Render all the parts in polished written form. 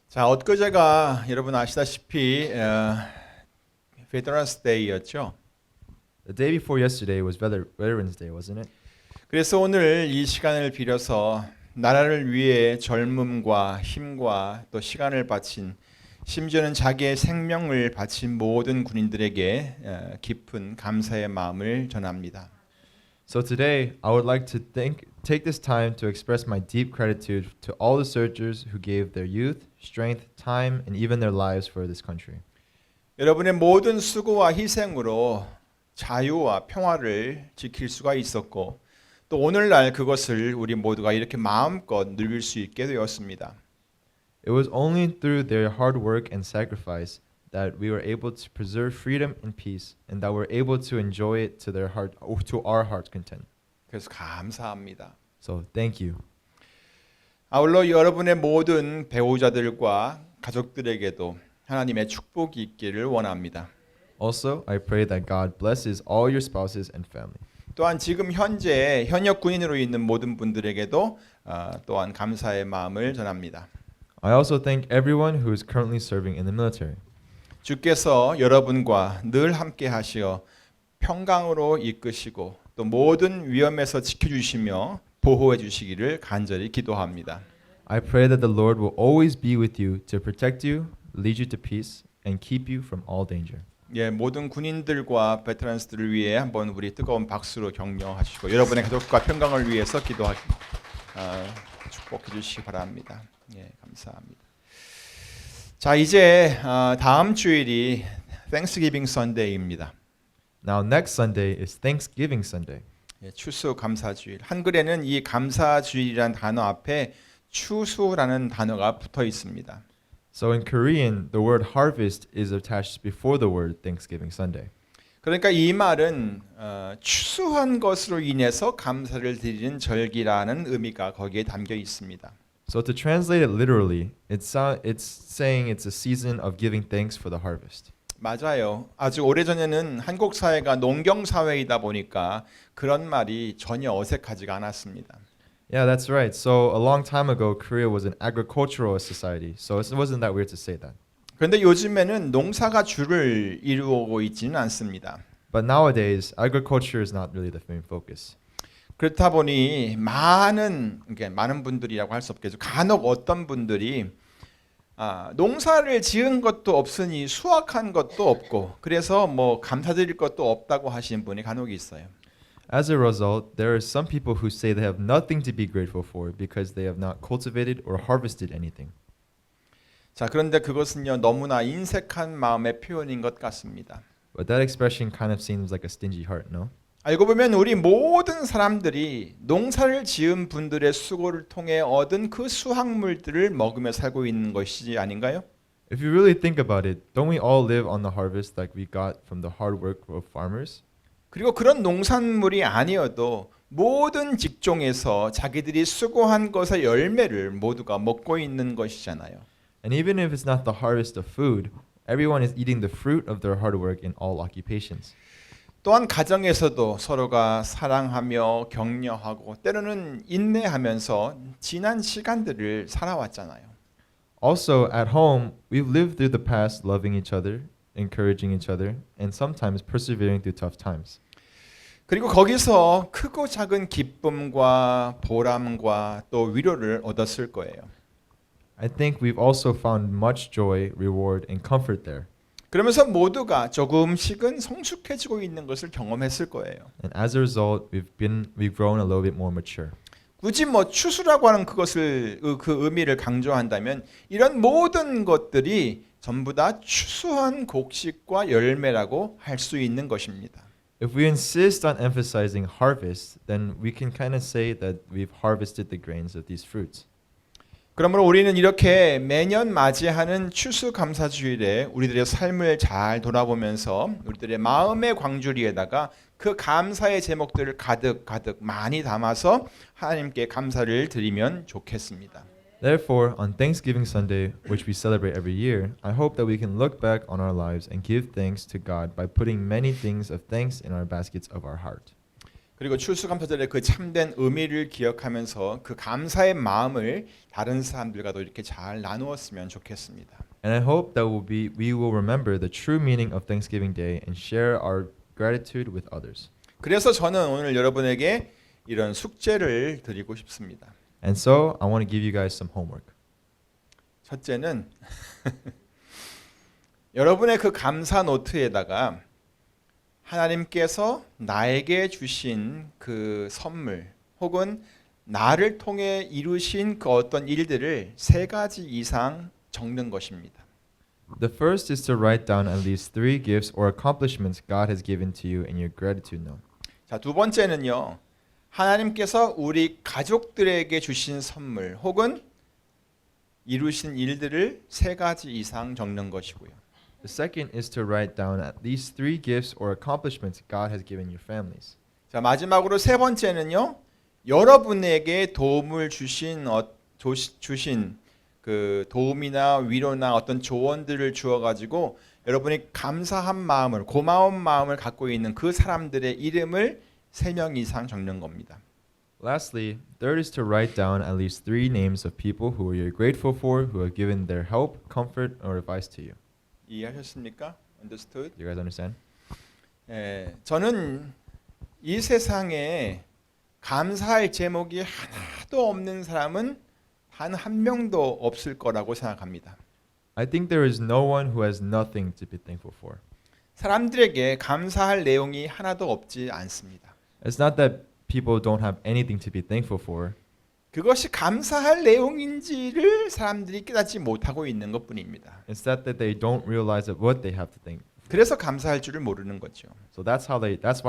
자, 엊그제가 여러분 아시다시피 Veterans Day였죠. The day before yesterday was Veterans Day, wasn't it? 그래서 오늘 이 시간을 빌어서 나라를 위해 젊음과 힘과 또 시간을 바친 심지어는 자기의 생명을 바친 모든 군인들에게 깊은 감사의 마음을 전합니다. So today, I would like to take this time to express my deep gratitude to all the soldiers who gave their youth, strength, time, and even their lives for this country. 여러분의 모든 수고와 희생으로 자유와 평화를 지킬 수가 있었고 또 오늘날 그것을 우리 모두가 이렇게 마음껏 누릴 수 있게 되었습니다. It was only through their hard work and sacrifice that we were able to preserve freedom and peace, and that we're able to enjoy it to our heart's content. 그래서 감사합니다. So thank you. 아울러 여러분의 모든 배우자들과 가족들에게도 하나님의 축복이 있기를 원합니다. Also, I pray that God blesses all your spouses and family. 또한 지금 현재 현역 군인으로 있는 모든 분들에게도 또한 감사의 마음을 전합니다. I also thank everyone who is currently serving in the military. 주께서 여러분과 늘 함께 하시어 평강으로 이끄시고 또 모든 위험에서 지켜주시며 보호해 주시기를 간절히 기도합니다. I pray that the Lord will always be with you to protect you, lead you to peace, and keep you from all danger. 예, 모든 군인들과 베테랑스들을 위해 한번 우리 뜨거운 박수로 격려하시고 여러분의 가족과 평강을 위해서 축복해 주시기 바랍니다. 예, 감사합니다. 자, 이제 다음 주일이 Thanksgiving Sunday입니다. Now next Sunday is Thanksgiving Sunday. 예, 추수 감사주일. 한글에는 이 감사주일이라는 단어 앞에 추수라는 단어가 붙어 있습니다. So in Korean, the word harvest is attached before the word Thanksgiving Sunday. 그러니까 이 말은 추수한 것으로 인해서 감사를 드리는 절기라는 의미가 거기에 담겨 있습니다. So to translate it literally, it's saying it's a season of giving thanks for the harvest. 맞아요. 아주 오래전에는 한국 사회가 농경 사회이다 보니까 그런 말이 전혀 어색하지가 않았습니다. Yeah, that's right. So a long time ago, Korea was an agricultural society. So it wasn't that weird to say that. 그런데 요즘에는 농사가 주를 이루고 있지는 않습니다. But nowadays, agriculture is not really the main focus. 그렇다 보니 많은 분들이라고 할 수 없겠죠. 간혹 어떤 분들이 농사를 지은 것도 없으니 수확한 것도 없고 그래서 뭐 감사드릴 것도 없다고 하시는 분이 간혹 있어요. As a result, there are some people who say they have nothing to be grateful for because they have not cultivated or harvested anything. 자, 그런데 그것은요 너무나 인색한 마음의 표현인 것 같습니다. But that expression kind of seems like a stingy heart, no? 알고 보면 우리 모든 사람들이 농사를 지은 분들의 수고를 통해 얻은 그 수확물들을 먹으며 살고 있는 것이 아닌가요? If you really think about it, don't we all live on the harvest like we got from the hard work of farmers? 그리고 그런 농산물이 아니어도 모든 직종에서 자기들이 수고한 것의 열매를 모두가 먹고 있는 것이잖아요. And even if it's not the harvest of food, everyone is eating the fruit of their hard work in all occupations. 또한 가정에서도 서로가 사랑하며 격려하고 때로는 인내하면서 지난 시간들을 살아왔잖아요. Also, at home, we've lived through the past loving each other, encouraging each other, and sometimes persevering through tough times. 그리고 거기서 크고 작은 기쁨과 보람과 또 위로를 얻었을 거예요. I think we've also found much joy, reward, and comfort there. 그러면서 모두가 조금씩은 성숙해지고 있는 것을 경험했을 거예요. And as a result, we've grown a little bit more mature. 굳이 뭐 추수라고 하는 그것을 그 의미를 강조한다면 이런 모든 것들이 전부 다 추수한 곡식과 열매라고 할 수 있는 것입니다. If we insist on emphasizing harvest, then we can kind of say that we've harvested the grains of these fruits. 그러므로 우리는 이렇게 매년 맞이하는 추수감사주일에 우리들의 삶을 잘 돌아보면서 우리들의 마음의 광주리에다가 그 감사의 제목들을 가득 많이 담아서 하나님께 감사를 드리면 좋겠습니다. Therefore, on Thanksgiving Sunday, which we celebrate every year, I hope that we can look back on our lives and give thanks to God by putting many things of thanks in our baskets of our heart. 그리고 추수감사절의 그 참된 의미를 기억하면서 그 감사의 마음을 다른 사람들과도 이렇게 잘 나누었으면 좋겠습니다. And I hope that we will remember the true meaning of Thanksgiving Day and share our gratitude with others. 그래서 저는 오늘 여러분에게 이런 숙제를 드리고 싶습니다. And so I want to give you guys some homework. 첫째는 여러분의 그 감사 노트에다가 하나님께서 나에게 주신 그 선물 혹은 나를 통해 이루신 그 어떤 일들을 3가지 이상 적는 것입니다. The first is to write down at least 3 gifts or accomplishments God has given to you in your gratitude note. 자, 두 번째는요. 하나님께서 우리 가족들에게 주신 선물 혹은 이루신 일들을 3가지 이상 적는 것이고요. The second is to write down at least 3 gifts or accomplishments God has given your families. 자, 마지막으로 3번째는요. 여러분에게 도움을 주신 그 도움이나 위로나 어떤 조언들을 주어 가지고 여러분이 감사한 마음을 고마운 마음을 갖고 있는 그 사람들의 이름을 3명 이상 적는 겁니다. Lastly, third is to write down at least 3 names of people who you're grateful for, who have given their help, comfort, or advice to you. 이해하셨습니까? Understood? Do you guys understand? 저는 이 세상에 감사할 제목이 하나도 없는 사람은 단 한 명도 없을 거라고 생각합니다. I think there is no one who has nothing to be thankful for. 사람들에게 감사할 내용이 하나도 없지 않습니다. It's not that people don't have anything to be thankful for. 그것이 감사할 내용인지를 사람들이 깨닫지 못하고 있는 것뿐입니다. It's that they don't realize of what they have to thank. 그래서 감사할 줄을 모르는 거죠. So that's why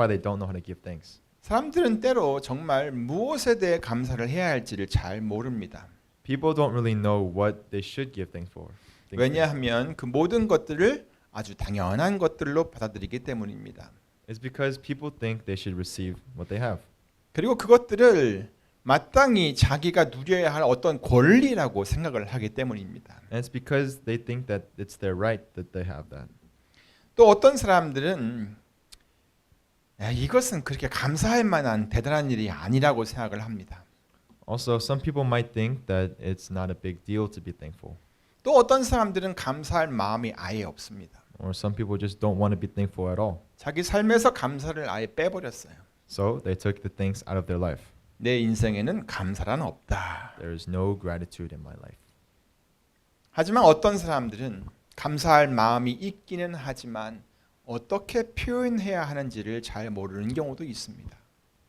they don't know how to give thanks. 사람들은 때로 정말 무엇에 대해 감사를 해야 할지를 잘 모릅니다. People don't really know what they should give thanks for. 왜냐하면 그 모든 것들을 아주 당연한 것들로 받아들이기 때문입니다. It's because people think they should receive what they have. 그리고 그것들을 마땅히 자기가 누려야 할 어떤 권리라고 생각을 하기 때문입니다. And it's because they think that it's their right that they have that. 또 어떤 사람들은 이것은 그렇게 감사할 만한 대단한 일이 아니라고 생각을 합니다. Also, some people might think that it's not a big deal to be thankful. 또 어떤 사람들은 감사할 마음이 아예 없습니다. Or some people just don't want to be thankful at all. 자기 삶에서 감사를 아예 빼버렸어요. So they took the thanks out of their life. 내 인생에는 감사란 없다. There is no gratitude in my life. 하지만 어떤 사람들은 감사할 마음이 있기는 하지만 어떻게 표현해야 하는지를 잘 모르는 경우도 있습니다.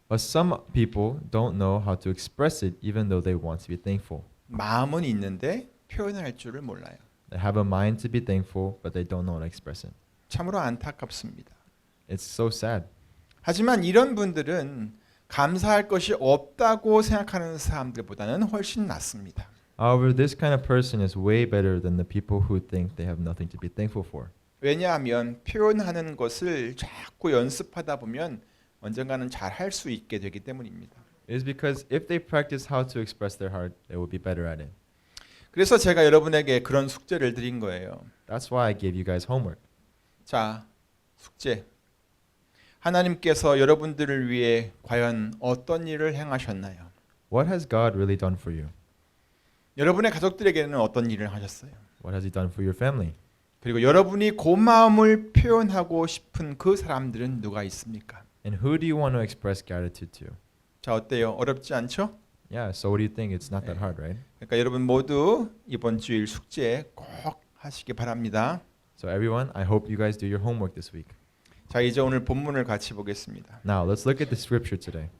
But some people don't know how to express it even though they want to be thankful. 마음은 있는데 표현할 줄을 몰라요. They have a mind to be thankful, but they don't know how to express it. 참으로 안타깝습니다. It's so sad. 하지만 이런 분들은 감사할 것이 없다고 생각하는 사람들보다는 훨씬 낫습니다. However, this kind of person is way better than the people who think they have nothing to be thankful for. 왜냐하면 표현하는 것을 자꾸 연습하다 보면 언젠가는 잘 할 수 있게 되기 때문입니다. It is because if they practice how to express their heart, they will be better at it. 그래서 제가 여러분에게 그런 숙제를 드린 거예요. That's why I gave you guys homework. 자, 숙제. 하나님께서 여러분들을 위해 과연 어떤 일을 행하셨나요? What has God really done for you? 여러분의 가족들에게는 어떤 일을 하셨어요? What has He done for your family? 그리고 여러분이 고마움을 표현하고 싶은 그 사람들은 누가 있습니까? And who do you want to express gratitude to? 자, 어때요? 어렵지 않죠? Yeah, so what do you think? It's not that hard, right? 그러니까 여러분 모두 이번 주일 숙제 꼭 하시기 바랍니다. So everyone, I hope you guys do your homework this week. 자, 이제 오늘 본문을 같이 보겠습니다. Now, let's look at the scripture today.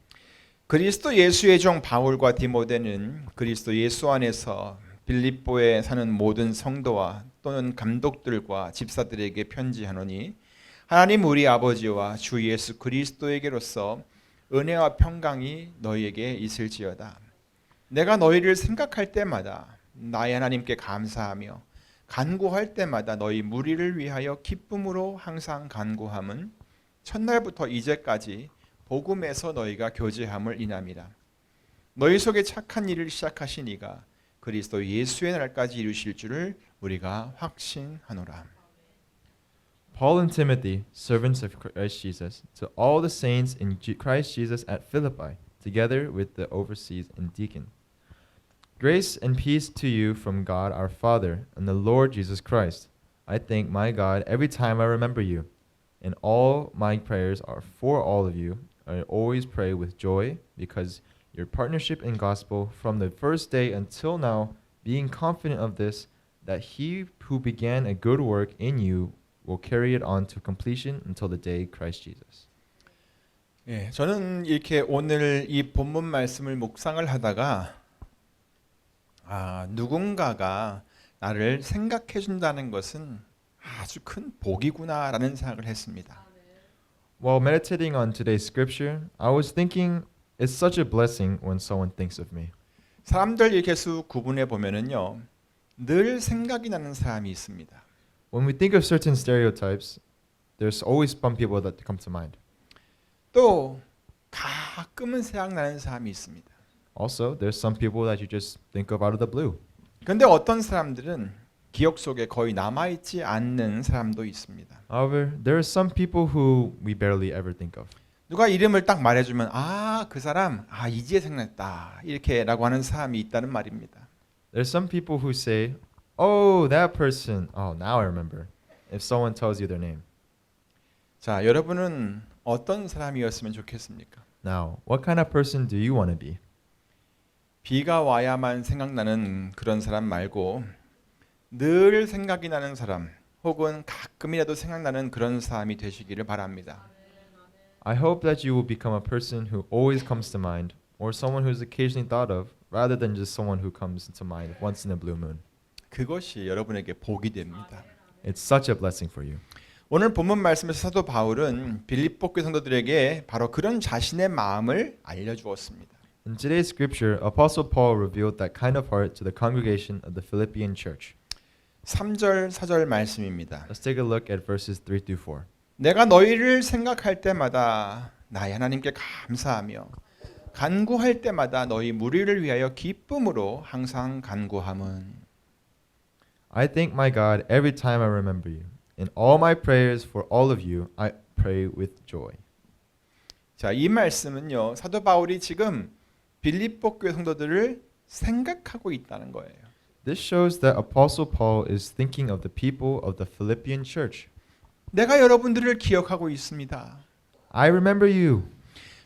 그리스도 예수의 종 바울과 디모데는 그리스도 예수 안에서 빌립보에 사는 모든 성도와 또는 감독들과 집사들에게 편지하노니 하나님 우리 아버지와 주 예수 그리스도에게로서 은혜와 평강이 너희에게 있을지어다. 내가 너희를 생각할 때마다 나의 하나님께 감사하며 간구할 때마다 너희 무리를 위하여 기쁨으로 항상 간구함은 첫날부터 이제까지 복음에서 너희가 교제함을 인함이라. 너희 속에 착한 일을 시작하신 이가 그리스도 예수의 날까지 이루실 줄을 우리가 확신하노라. Paul and Timothy, servants of Christ Jesus, to all the saints in Christ Jesus at Philippi, together with the overseers and deacon. Grace and peace to you from God our Father and the Lord Jesus Christ. I thank my God every time I remember you, and all my prayers are for all of you. I always pray with joy because your partnership in gospel from the first day until now, being confident of this, that he who began a good work in you will carry it on to completion until the day Christ Jesus. 예, 저는 이렇게 오늘 이 본문 말씀을 묵상을 하다가 누군가가 나를 생각해 준다는 것은 아주 큰 복이구나라는 생각을 했습니다. While meditating on today's scripture, I was thinking it's such a blessing when someone thinks of me. 사람들 이렇게 수 구분해 보면은요, 늘 생각이 나는 사람이 있습니다. When we think of certain stereotypes, there's always some people that come to mind. 또 가끔은 생각나는 사람이 있습니다. Also, there's some people that you just think of out of the blue. 그런데 어떤 사람들은 기억 속에 거의 남아있지 않는 사람도 있습니다. However, there are some people who we barely ever think of. 누가 이름을 딱 말해주면 그 사람 이제 생각났다 이렇게라고 하는 사람이 있다는 말입니다. There's some people who say, "Oh, that person. Oh, now I remember." If someone tells you their name. 자, 여러분은 어떤 사람이었으면 좋겠습니까? Now, what kind of person do you want to be? 비가 와야만 생각나는 그런 사람 말고 늘 생각이 나는 사람 혹은 가끔이라도 생각나는 그런 사람이 되시기를 바랍니다. I hope that you will become a person who always comes to mind, or someone who is occasionally thought of, rather than just someone who comes to mind once in a blue moon. 그것이 여러분에게 복이 됩니다. It's such a blessing for you. 오늘 본문 말씀에서 사도 바울은 빌립보 교회 성도들에게 바로 그런 자신의 마음을 알려주었습니다. In today's scripture, Apostle Paul revealed that kind of heart to the congregation of the Philippian church. 3절 4절 말씀입니다. Let's take a look at verses 3 through 4. 내가 너희를 생각할 때마다 나의 하나님께 감사하며 간구할 때마다 너희 무리를 위하여 기쁨으로 항상 간구함은 I thank my God every time I remember you. In all my prayers for all of you, I pray with joy. 자, 이 말씀은요. 사도 바울이 지금 빌립보 교회 성도들을 생각하고 있다는 거예요. This shows that Apostle Paul is thinking of the people of the Philippian church. 내가 여러분들을 기억하고 있습니다. I remember you.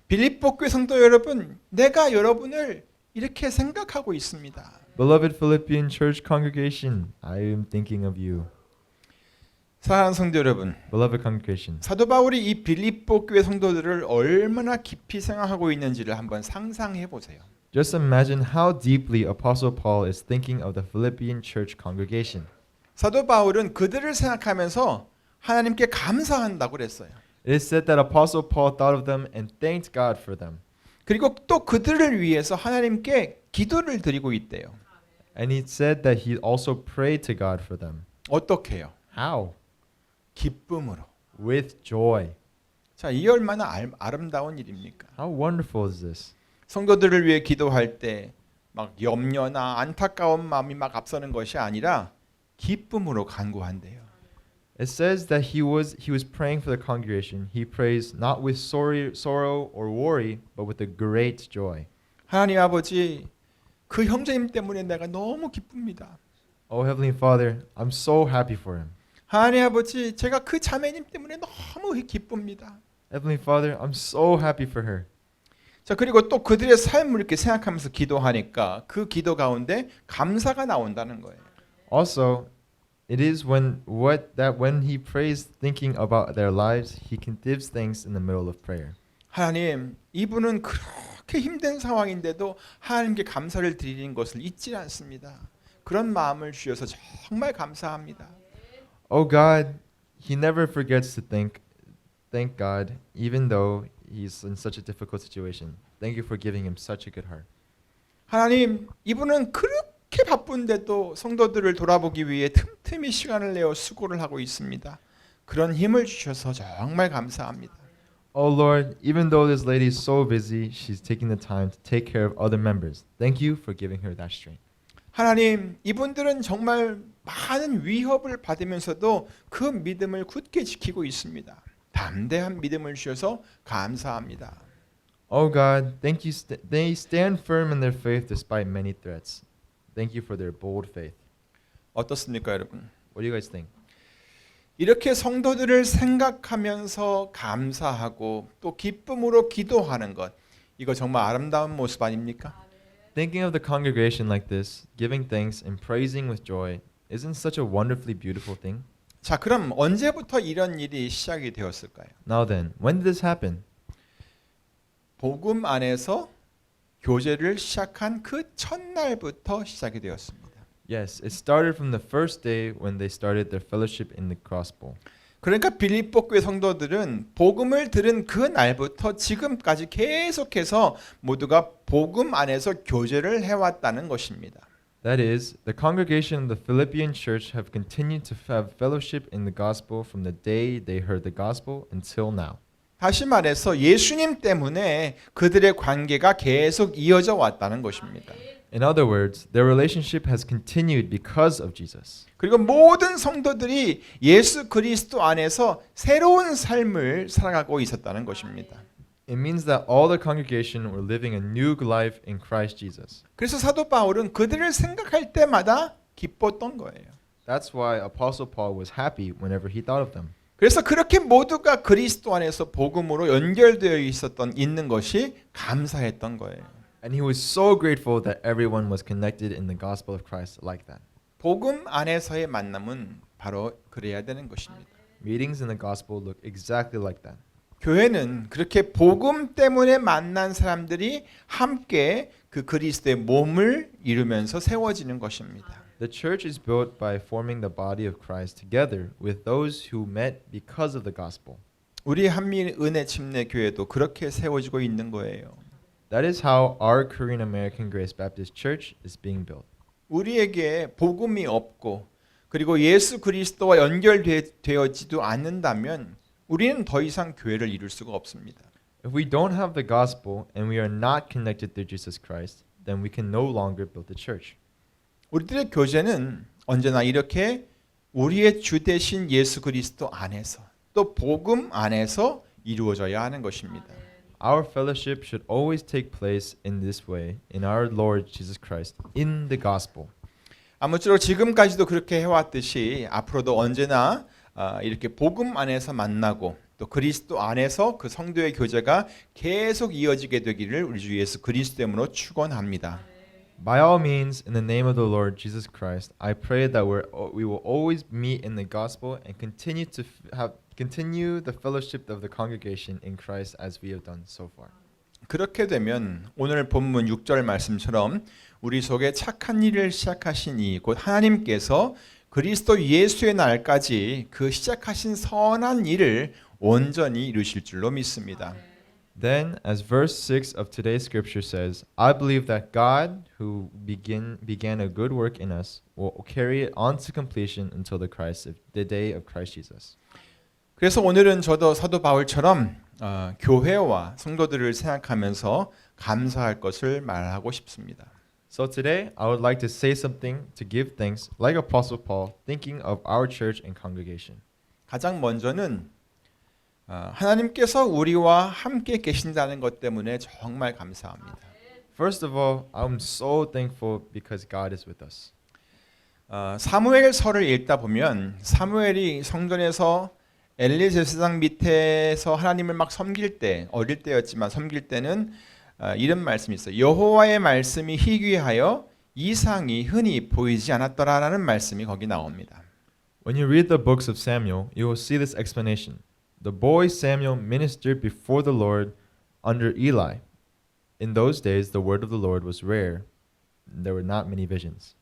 빌립보 교회 성도 여러분, 내가 여러분을 이렇게 생각하고 있습니다. Beloved Philippian church congregation, I am thinking of you. 사랑하는 성도 여러분, Beloved congregation, 사도 바울이 이 빌립보 교회 성도들을 얼마나 깊이 생각하고 있는지를 한번 상상해 보세요. just imagine how deeply Apostle Paul is thinking of the Philippian church congregation. 사도 바울은 그들을 생각하면서 하나님께 감사한다고 그랬어요. It is said that Apostle Paul thought of them and thanked God for them. 그리고 또 그들을 위해서 하나님께 기도를 드리고 있대요. And he said that he also prayed to God for them. 어떻게요? How? 기쁨으로. With joy. 자, 이 얼마나 아름다운 일입니까? How wonderful is this? 성도들을 위해 기도할 때 막 염려나 안타까운 마음이 막 앞서는 것이 아니라 기쁨으로 간구한대요. It says that he was praying for the congregation. He prays not with sorrow or worry, but with a great joy. 하나님 아버지, 그 형제님 때문에 내가 너무 기쁩니다. Oh Heavenly Father, I'm so happy for him. 하나님 아버지, 제가 그 자매님 때문에 너무 기쁩니다. Heavenly Father, I'm so happy for her. 자, 그리고 또 그들의 삶을 이렇게 생각하면서 기도하니까 그 기도 가운데 감사가 나온다는 거예요. Also, it is when he prays thinking about their lives, he can give thanks in the middle of prayer. 하나님, 이분은 그렇게 힘든 상황인데도 하나님께 감사를 드리는 것을 잊지 않습니다. 그런 마음을 주셔서 정말 감사합니다. Oh God, he never forgets to thank God even though he's in such a difficult situation. Thank you for giving him such a good heart. 하나님, 이분은 그렇게 바쁜데도 성도들을 돌아보기 위해 틈틈이 시간을 내어 수고를 하고 있습니다. 그런 힘을 주셔서 정말 감사합니다. Oh Lord, even though this lady is so busy, she's taking the time to take care of other members. Thank you for giving her that strength. 하나님, 이분들은 정말 많은 위협을 받으면서도 그 믿음을 굳게 지키고 있습니다. 담대한 믿음을 주셔서 감사합니다. Oh God, thank you. They stand firm in their faith despite many threats. Thank you for their bold faith. 어떻습니까, 여러분? What do you guys think? 이렇게 성도들을 생각하면서 감사하고 또 기쁨으로 기도하는 것, 이거 정말 아름다운 모습 아닙니까? Thinking of the congregation like this, giving thanks and praising with joy, isn't such a wonderfully beautiful thing? 자, 그럼 언제부터 이런 일이 시작이 되었을까요? Now then, when did this happen? 복음 안에서 교제를 시작한 그 첫날부터 시작이 되었습니다. Yes, it started from the first day when they started their fellowship in the gospel. 그러니까 빌립보 교회 성도들은 복음을 들은 그 날부터 지금까지 계속해서 모두가 복음 안에서 교제를 해왔다는 것입니다. That is, the congregation of the Philippian church have continued to have fellowship in the gospel from the day they heard the gospel until now. 다시 말해서 예수님 때문에 그들의 관계가 계속 이어져 왔다는 것입니다. In other words, their relationship has continued because of Jesus. 그리고 모든 성도들이 예수 그리스도 안에서 새로운 삶을 살아가고 있었다는 것입니다. It means that all the congregation were living a new life in Christ Jesus. 그래서 사도 바울은 그들을 생각할 때마다 기뻤던 거예요. That's why Apostle Paul was happy whenever he thought of them. 그래서 그렇게 모두가 그리스도 안에서 복음으로 연결되어 있는 것이 감사했던 거예요. And he was so grateful that everyone was connected in the gospel of Christ like that. 복음 안에서의 만남은 바로 그래야 되는 것입니다. Meetings in the gospel look exactly like that. 교회는 그렇게 복음 때문에 만난 사람들이 함께 그 그리스도의 몸을 이루면서 세워지는 것입니다. The church is built by forming the body of Christ together with those who met because of the gospel. 우리 한미 은혜 침례 교회도 그렇게 세워지고 있는 거예요. That is how our Korean American Grace Baptist Church is being built. 우리에게 복음이 없고 그리고 예수 그리스도와 연결되어지도 않는다면 우리는 더 이상 교회를 이룰 수가 없습니다. If we don't have the gospel and we are not connected through Jesus Christ, then we can no longer build the church. 우리들의 교제는 언제나 이렇게 우리의 주 되신 예수 그리스도 안에서 또 복음 안에서 이루어져야 하는 것입니다. Our fellowship should always take place in this way, in our Lord Jesus Christ, in the gospel. 아무쪼록 지금까지도 그렇게 해왔듯이 앞으로도 언제나 이렇게 복음 안에서 만나고 또 그리스도 안에서 그 성도의 교제가 계속 이어지게 되기를 우리 주 예수 그리스도의 이름으로 축원합니다. By all means, in the name of the Lord Jesus Christ, I pray that we will always meet in the gospel and continue the fellowship of the congregation in Christ as we have done so far. 그렇게 되면 오늘 본문 6절 말씀처럼 우리 속에 착한 일을 시작하신 이 곧 하나님께서 그리스도 예수의 날까지 그 시작하신 선한 일을 온전히 이루실 줄로 믿습니다. Then, as verse 6 of today's scripture says, I believe that God, who began a good work in us, will carry it on to completion until the day of Christ Jesus. 그래서 오늘은 저도 사도 바울처럼 교회와 성도들을 생각하면서 감사할 것을 말하고 싶습니다. So today, I would like to say something to give thanks, like Apostle Paul, thinking of our church and congregation. 가장 먼저는 하나님께서 우리와 함께 계신다는 것 때문에 정말 감사합니다. First of all, I'm so thankful because God is with us. 사무엘서를 읽다 보면 사무엘이 성전에서 엘리 제사장 밑에서 하나님을 막 섬길 때 어릴 때였지만 섬길 때는 이런 말씀이 있어요. 여호와의 말씀이 희귀하여 이상이 흔히 보이지 않았더라라는 말씀이 거기 나옵니다. When you read the books of Samuel, you will see this explanation. The boy Samuel ministered before the Lord under Eli. In those days, the word of the Lord was rare. There were not many visions.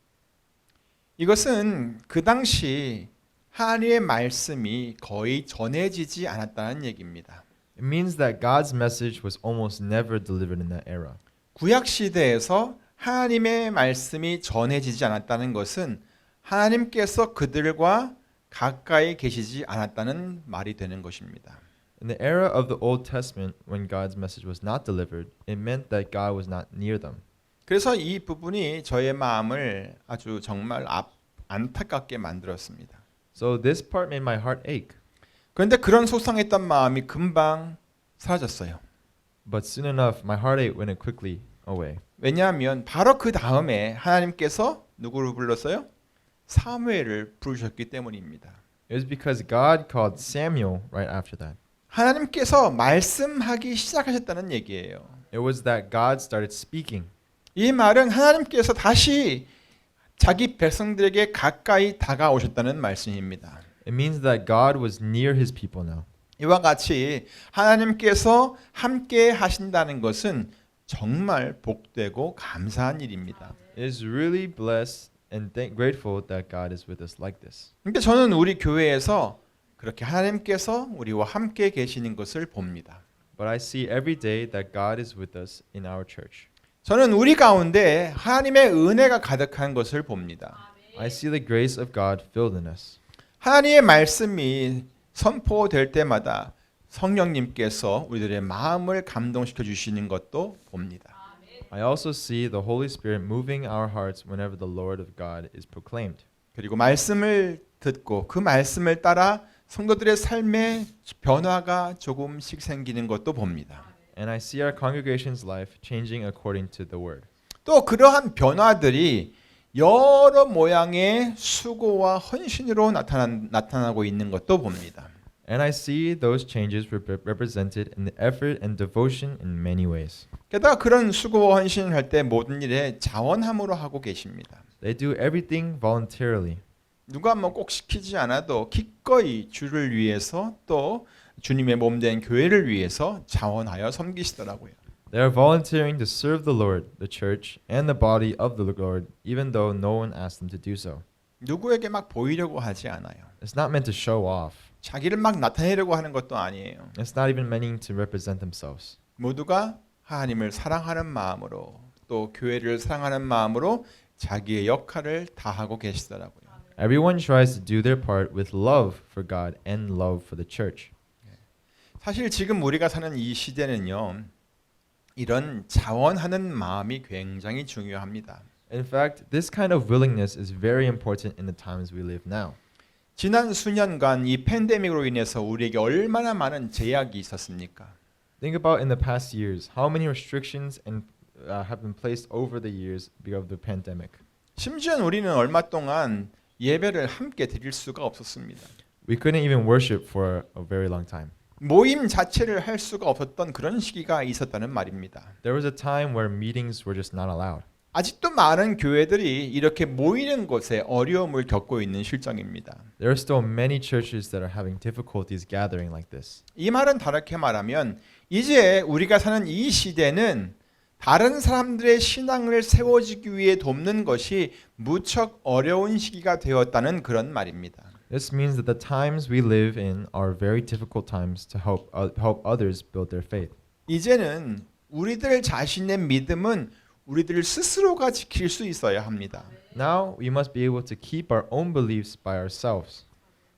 이것은 그 당시 하나님의 말씀이 거의 전해지지 않았다는 얘기입니다. It means that God's message was almost never delivered in that era. 구약 시대에서 하나님의 말씀이 전해지지 않았다는 것은 하나님께서 그들과 가까이 계시지 않았다는 말이 되는 것입니다. In the era of the Old Testament, when God's message was not delivered, it meant that God was not near them. 그래서 이 부분이 저의 마음을 아주 정말 안타깝게 만들었습니다. So this part made my heart ache. 그런데 그런 속상했던 마음이 금방 사라졌어요. But soon enough, my heartache went quickly away. 왜냐하면 바로 그 다음에 하나님께서 누구를 불렀어요? 사무엘을 부르셨기 때문입니다. It was because God called Samuel right after that. 하나님께서 말씀하기 시작하셨다는 얘기예요. It was that God started speaking. 이 말은 하나님께서 다시 자기 백성들에게 가까이 다가오셨다는 말씀입니다. It means that God was near his people now. 이와 같이 하나님께서 함께 하신다는 것은 정말 복되고 감사한 일입니다. It is really blessed and grateful that God is with us like this. 근데 저는 우리 교회에서 그렇게 하나님께서 우리와 함께 계시는 것을 봅니다. But I see every day that God is with us in our church. 저는 우리 가운데 하나님의 은혜가 가득한 것을 봅니다. I see the grace of God filled in us. 하나님의 말씀이 선포될 때마다 성령님께서 우리들의 마음을 감동시켜 주시는 것도 봅니다. I also see the Holy Spirit moving our hearts whenever the Lord of God is proclaimed. 그리고 말씀을 듣고 그 말씀을 따라 성도들의 삶에 변화가 조금씩 생기는 것도 봅니다. And I see our congregation's life changing according to the word. 또 그러한 변화들이 여러 모양의 수고와 헌신으로 나타나고 있는 것도 봅니다. And I see those changes represented in the effort and devotion in many ways. 게다가 그런 수고와 헌신을 할 때 모든 일에 자원함으로 하고 계십니다. They do everything voluntarily. 누가 뭐 꼭 시키지 않아도 기꺼이 주를 위해서 또 주님의 몸된 교회를 위해서 자원하여 섬기시더라고요. They are volunteering to serve the Lord, the church, and the body of the Lord, even though no one asked them to do so. 누구에게 막 보이려고 하지 않아요. It's not meant to show off. 자기를 막 나타내려고 하는 것도 아니에요. It's not even meaning to represent themselves. 모두가 하나님을 사랑하는 마음으로 또 교회를 사랑하는 마음으로 자기의 역할을 다하고 계시더라고요. Everyone tries to do their part with love for God and love for the church. 사실 지금 우리가 사는 이 시대는요. 이런 자원하는 마음이 굉장히 중요합니다. In fact, this kind of willingness is very important in the times we live now. 지난 수년간 이 팬데믹으로 인해서 우리에게 얼마나 많은 제약이 있었습니까? Think about in the past years, how many restrictions have been placed over the years because of the pandemic. 심지어 우리는 얼마 동안 예배를 함께 드릴 수가 없었습니다. We couldn't even worship for a very long time. 모임 자체를 할 수가 없었던 그런 시기가 있었다는 말입니다. There was a time where meetings were just not allowed. 아직도 많은 교회들이 이렇게 모이는 것에 어려움을 겪고 있는 실정입니다. There are still many churches that are having difficulties gathering like this. 이 말은 다르게 말하면 이제 우리가 사는 이 시대는 다른 사람들의 신앙을 세워지기 위해 돕는 것이 무척 어려운 시기가 되었다는 그런 말입니다. This means that the times we live in are very difficult times to help others build their faith. 이제는 우리들 자신의 믿음은 우리들 스스로가 지킬 수 있어야 합니다. Now we must be able to keep our own beliefs by ourselves.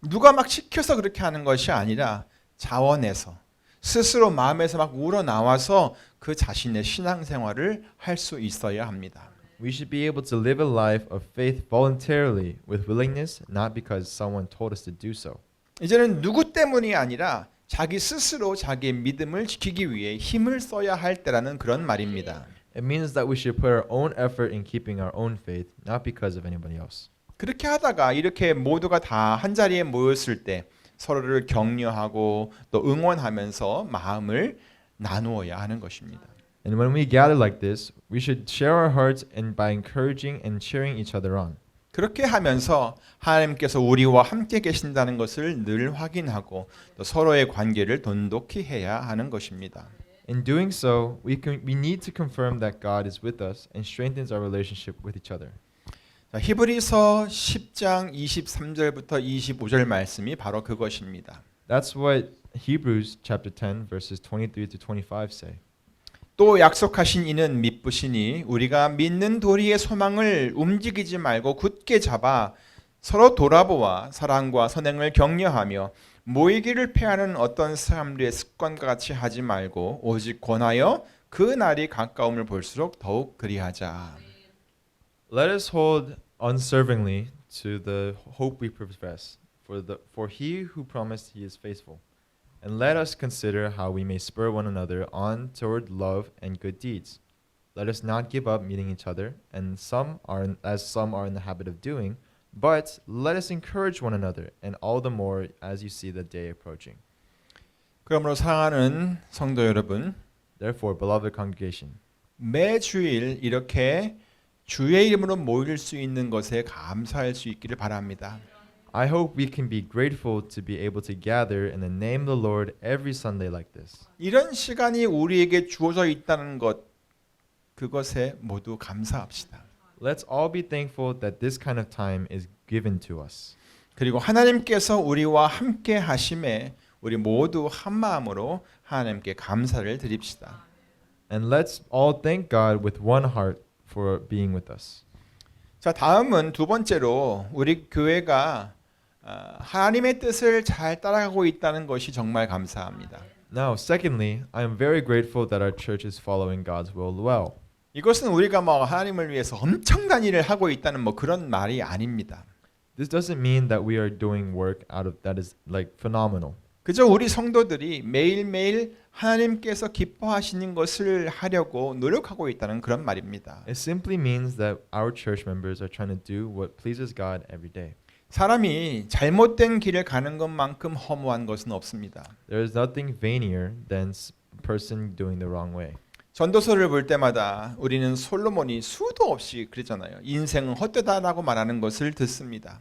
누가 막 시켜서 그렇게 하는 것이 아니라 자원해서 스스로 마음에서 막 우러나와서 그 자신의 신앙생활을 할 수 있어야 합니다. We should be able to live a life of faith voluntarily with willingness, not because someone told us to do so. 이제는 누구 때문이 아니라 자기 스스로 자기의 믿음을 지키기 위해 힘을 써야 할 때라는 그런 말입니다. It means that we should put our own effort in keeping our own faith, not because of anybody else. 그렇게 하다가 이렇게 모두가 다 한 자리에 모였을 때 서로를 격려하고 또 응원하면서 마음을 나누어야 하는 것입니다. And when we gather like this, we should share our hearts and by encouraging and cheering each other on. 그렇게 하면서 하나님께서 우리와 함께 계신다는 것을 늘 확인하고 또 서로의 관계를 돈독히 해야 하는 것입니다. In doing so, we need to confirm that God is with us and strengthens our relationship with each other. 자, 히브리서 10장 23절부터 25절 말씀이 바로 그것입니다. That's what Hebrews chapter 10 verses 23 to 25 say. 또 약속하신 이는 믿으시니 우리가 믿는 도리의 소망을 움직이지 말고 굳게 잡아 서로 돌아보아 사랑과 선행을 격려하며 모이기를 패하는 어떤 사람들의 습관과 같이 하지 말고 오직 권하여 그 날이 가까움을 볼수록 더욱 그리하자. Let us hold unswervingly to the hope we profess, for he who promised he is faithful. And let us consider how we may spur one another on toward love and good deeds. Let us not give up meeting each other, and some are in the habit of doing, but let us encourage one another, and all the more as you see the day approaching. 그러므로 사랑하는 성도 여러분, Therefore, beloved congregation, 매주일 이렇게 주의 이름으로 모일 수 있는 것에 감사할 수 있기를 바랍니다. I hope we can be grateful to be able to gather in the name of the Lord every Sunday like this. 이런 시간이 우리에게 주어져 있다는 것, 그것에 모두 감사합시다. Let's all be thankful that this kind of time is given to us. 그리고 하나님께서 우리와 함께 하심에 우리 모두 한 마음으로 하나님께 감사를 드립시다. And let's all thank God with one heart for being with us. 자, 다음은 두 번째로 우리 교회가 하나님의 뜻을 잘 따라가고 있다는 것이 정말 감사합니다. Now, secondly, I am very grateful that our church is following God's will well. 이것은 우리가 뭐 하나님을 위해서 엄청난 일을 하고 있다는 뭐 그런 말이 아닙니다. This doesn't mean that we are doing work out of that is like phenomenal. 그저 우리 성도들이 매일매일 하나님께서 기뻐하시는 것을 하려고 노력하고 있다는 그런 말입니다. It simply means that our church members are trying to do what pleases God every day. 사람이 잘못된 길을 가는 것만큼 허무한 것은 없습니다. There is nothing vainer than a person doing the wrong way. 전도서를 볼 때마다 우리는 솔로몬이 수도 없이 그랬잖아요. 인생은 헛되다라고 말하는 것을 듣습니다.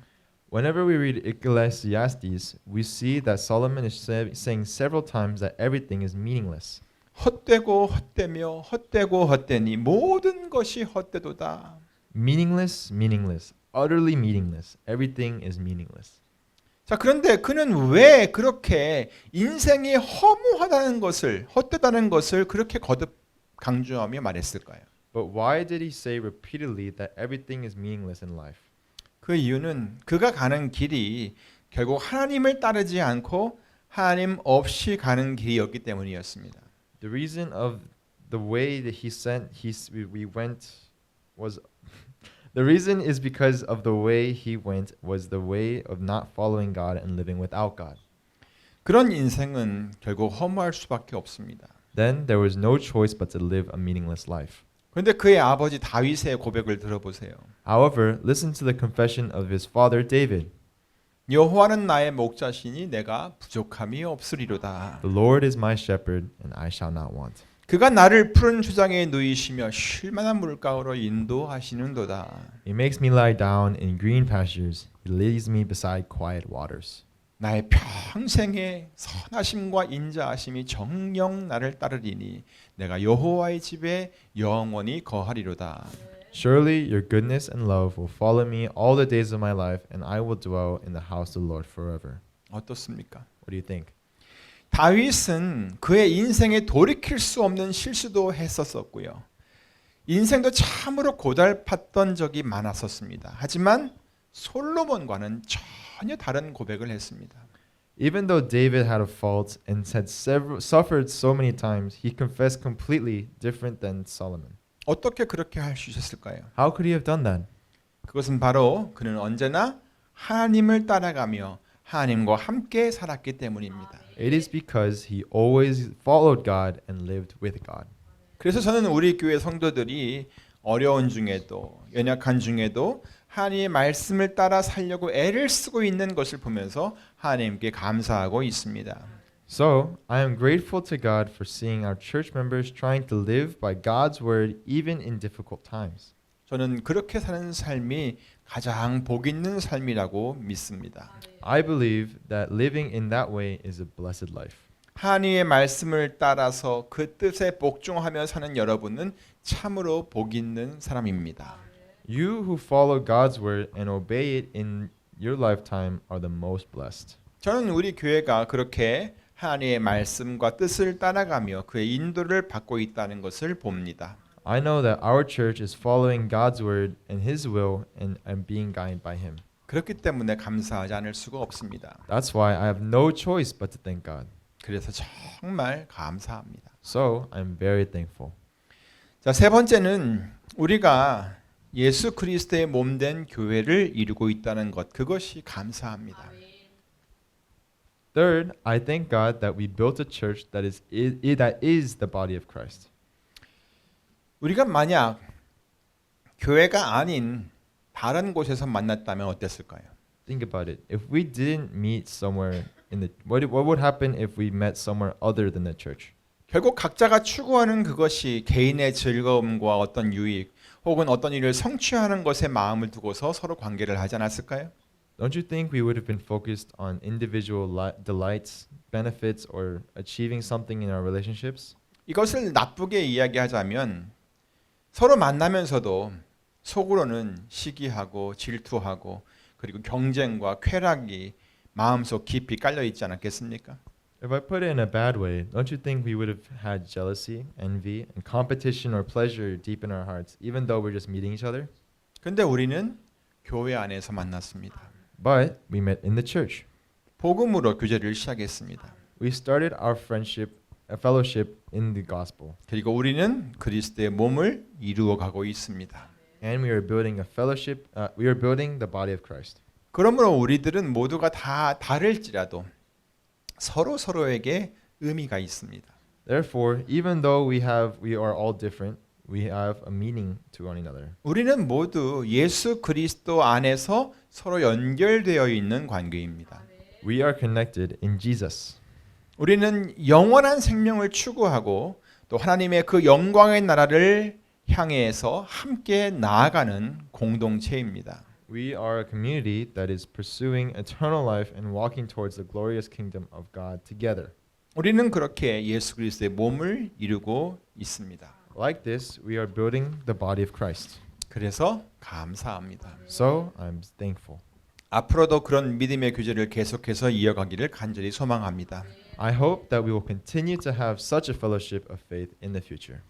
Whenever we read Ecclesiastes, we see that Solomon is saying several times that everything is meaningless. 헛되고 헛되며 헛되고 헛되니 모든 것이 헛되도다. Meaningless, meaningless, utterly meaningless. Everything is meaningless. 자, 그런데 그는 왜 그렇게 인생이 허무하다는 것을, 헛되다는 것을 그렇게 거듭 강조하며 말했을까요? But why did he say repeatedly that everything is meaningless in life? 그 이유는 그가 가는 길이 결국 하나님을 따르지 않고 하나님 없이 가는 길이었기 때문이었습니다. The reason of the way that we went was the reason is because of the way he went was the way of not following God and living without God. 그런 인생은 결국 허무할 수밖에 없습니다. Then there was no choice but to live a meaningless life. 그런데 그의 아버지 다윗의 고백을 들어보세요. However, listen to the confession of his father David. 여호와는 나의 목자시니 내가 부족함이 없으리로다. The Lord is my shepherd, and I shall not want. 그가 나를 푸른 주장에 누이시며 쉴만한 물가로 인도하시는도다. He makes me lie down in green pastures. He leads me beside quiet waters. 나의 평생의 선하심과 인자하심이 정녕 나를 따르리니 내가 여호와의 집에 영원히 거하리로다. Surely your goodness and love will follow me all the days of my life, and I will dwell in the house of the Lord forever. 어떻습니까? What do you think? 다윗은 그의 인생에 돌이킬 수 없는 실수도 했었었고요. 인생도 참으로 고달팠던 적이 많았었습니다. 하지만 솔로몬과는 전혀 다른 고백을 했습니다. Even though David had a fault and had suffered so many times, he confessed completely different than Solomon. 어떻게 그렇게 할 수 있었을까요? How could he have done that? 그것은 바로 그는 언제나 하나님을 따라가며 하나님과 함께 살았기 때문입니다. It is because he always followed God and lived with God. 그래서 저는 우리 교회 성도들이 어려운 중에도 연약한 중에도 하나님의 말씀을 따라 살려고 애를 쓰고 있는 것을 보면서 하나님께 감사하고 있습니다. So, I am grateful to God for seeing our church members trying to live by God's word even in difficult times. 저는 그렇게 사는 삶이 가장 복 있는 삶이라고 믿습니다. I believe that living in that way is a blessed life. 하나님의 말씀을 따라서 그 뜻에 복종하며 사는 여러분은 참으로 복 있는 사람입니다. You who follow God's word and obey it in your lifetime are the most blessed. 저는 우리 교회가 그렇게 하나님의 말씀과 뜻을 따라가며 그의 인도를 받고 있다는 것을 봅니다. I know that our church is following God's word and His will and being guided by Him. 그렇기 때문에 감사하지 않을 수가 없습니다. That's why I have no choice but to thank God. 그래서 정말 감사합니다. So I'm very thankful. 자, 세 번째는 우리가 예수 그리스도의 몸된 교회를 이루고 있다는 것, 그것이 감사합니다. Third, I thank God that we built a church that is the body of Christ. 우리가 만약 교회가 아닌 다른 곳에서 만났다면 어땠을까요? Think about it. If we didn't meet somewhere in the what would happen if we met somewhere other than the church? 결국 각자가 추구하는 그것이 개인의 즐거움과 어떤 유익 혹은 어떤 일을 성취하는 것에 마음을 두고서 서로 관계를 하지 않았을까요? Don't you think we would have been focused on individual delights, benefits, or achieving something in our relationships? 이것을 나쁘게 이야기하자면 서로 만나면서도 속으로는 시기하고 질투하고 그리고 경쟁과 쾌락이 마음속 깊이 깔려 있지 않았겠습니까? If I put it in a bad way, don't you think we would have had jealousy, envy, and competition or pleasure deep in our hearts, even though we're just meeting each other? 근데 우리는 교회 안에서 만났습니다. But we met in the church. 복음으로 교제를 시작했습니다. We started our a fellowship in the gospel, 그리고 우리는 그리스도의 몸을 이루어 가고 있습니다. and we are building a fellowship. We are building the body of Christ. 그러므로 우리들은 모두가 다 다를지라도 서로 서로에게 의미가 있습니다. Therefore, even though we are all different, we have a meaning to one another. 우리는 모두 예수 그리스도 안에서 서로 연결되어 있는 관계입니다. We are connected in Jesus. 우리는 영원한 생명을 추구하고 또 하나님의 그 영광의 나라를 향해서 함께 나아가는 공동체입니다. We are a community that is pursuing eternal life and walking towards the glorious kingdom of God together. 우리는 그렇게 예수 그리스도의 몸을 이루고 있습니다. Like this, we are building the body of Christ. 그래서 감사합니다. So, I'm thankful. 앞으로도 그런 믿음의 교제를 계속해서 이어가기를 간절히 소망합니다. I hope that we will continue to have such a fellowship of faith in the future.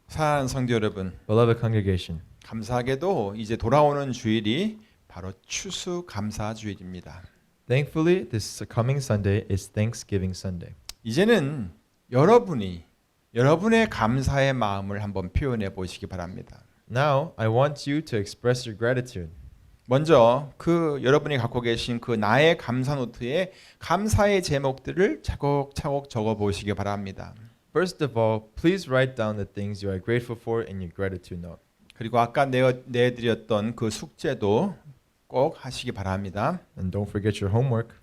사랑하는 성도 여러분, Beloved congregation, 감사하게도 이제 돌아오는 주일이 바로 추수감사주일입니다. thankfully, this coming Sunday is Thanksgiving Sunday. 이제는 여러분의 감사의 마음을 한번 표현해 보시기 바랍니다. Now, I want you to express your gratitude. 먼저 그 여러분이 갖고 계신 그 나의 감사 노트에 감사의 제목들을 차곡차곡 적어 보시기 바랍니다. First of all, please write down the things you are grateful for in your gratitude note. 그리고 아까 내드렸던 그 숙제도 꼭 하시기 바랍니다. And don't forget your homework.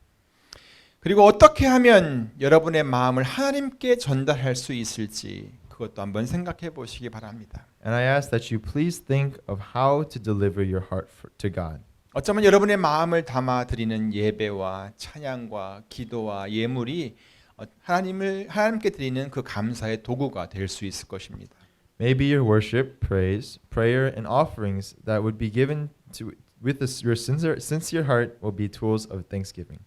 그리고 어떻게 하면 여러분의 마음을 하나님께 전달할 수 있을지 그것도 한번 생각해 보시기 바랍니다. And I ask that you please think of how to deliver your heart to God. 어쩌면 여러분의 마음을 담아 드리는 예배와 찬양과 기도와 예물이 하나님께 드리는 그 감사의 도구가 될 수 있을 것입니다. Maybe your worship, praise, prayer, and offerings that would be given your sincere heart will be tools of thanksgiving.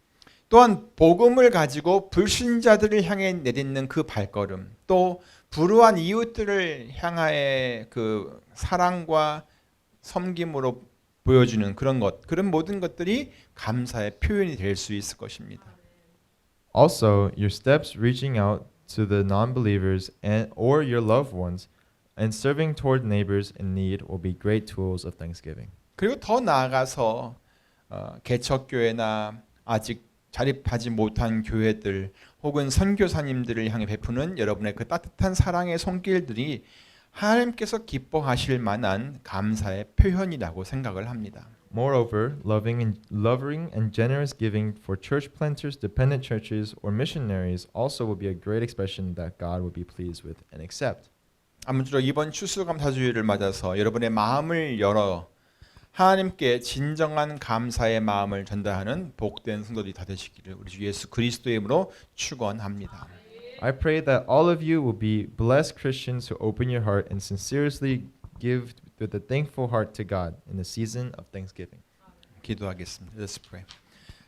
또한 복음을 가지고 불신자들을 향해 내딛는 그 발걸음, 또 불우한 이웃들을 향하여 그 사랑과 섬김으로 보여주는 그런 모든 것들이 감사의 표현이 될 수 있을 것입니다. Also, your steps reaching out to the non-believers or your loved ones and serving toward neighbors in need will be great tools of thanksgiving. 그리고 더 나아가서 개척교회나 아직 자립하지 못한 교회들 혹은 선교사님들을 향해 베푸는 여러분의 그 따뜻한 사랑의 손길들이 하나님께서 기뻐하실 만한 감사의 표현이라고 생각을 합니다. Moreover, loving and generous giving for church planters, dependent churches, or missionaries also will be a great expression that God will be pleased with and accept. 아무쪼록 이번 추수감사주일을 맞아서 여러분의 마음을 열어 하나님께 진정한 감사의 마음을 전달하는 복된 성도들이 다 되시기를 우리 주 예수 그리스도의 이름으로 축원합니다. I pray that all of you will be blessed Christians who open your heart and sincerely give with a thankful heart to God in the season of Thanksgiving. 기도하겠습니다. Let's pray.